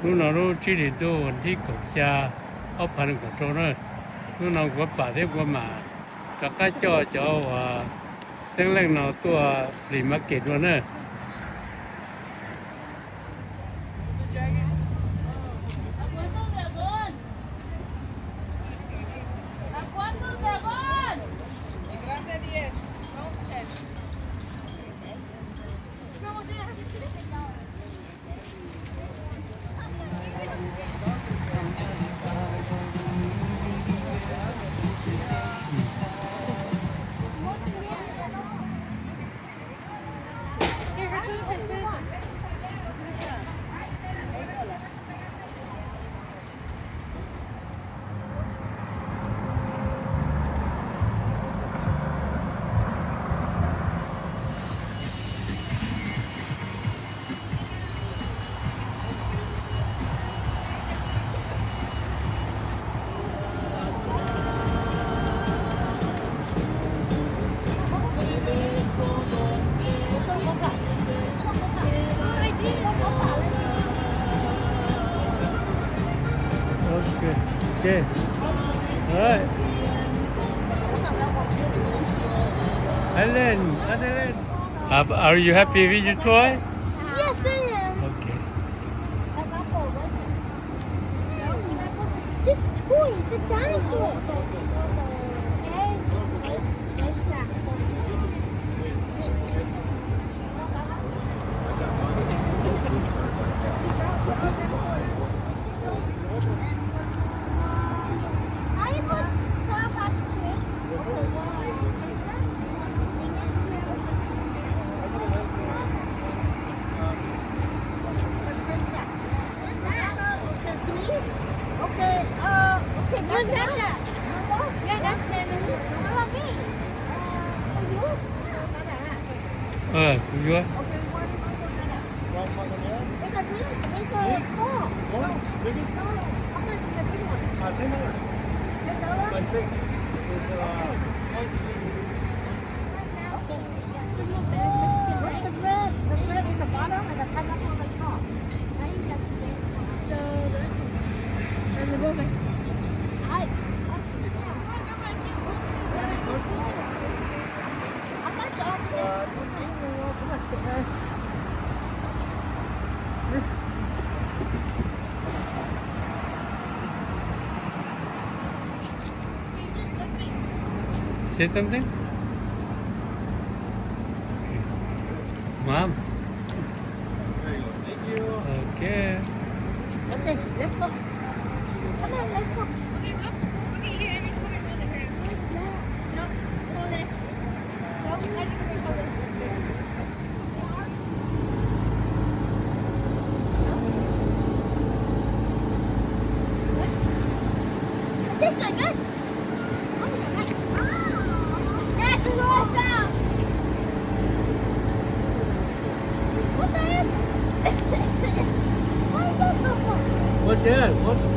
lúc nào lúc chỉ thì tôi vẫn thích cổ xa ốc phần của tôi nữa lúc nào có bà thế của mà các cái cho sáng lên nào tôi đi market luôn nữa Okay. All right. Ellen. Are you happy with your toy? Yes, I am. Okay. This toy is a dinosaur. Của vua. Say something? Mom. Thank you. Okay. Okay, let's go. Come on, let's go. Okay, here, I need to come and hold this right now. No, hold this. No, I think we can hold this. This is good. Yes, it's awesome. What the heck? Why is that so fun? What's that? What?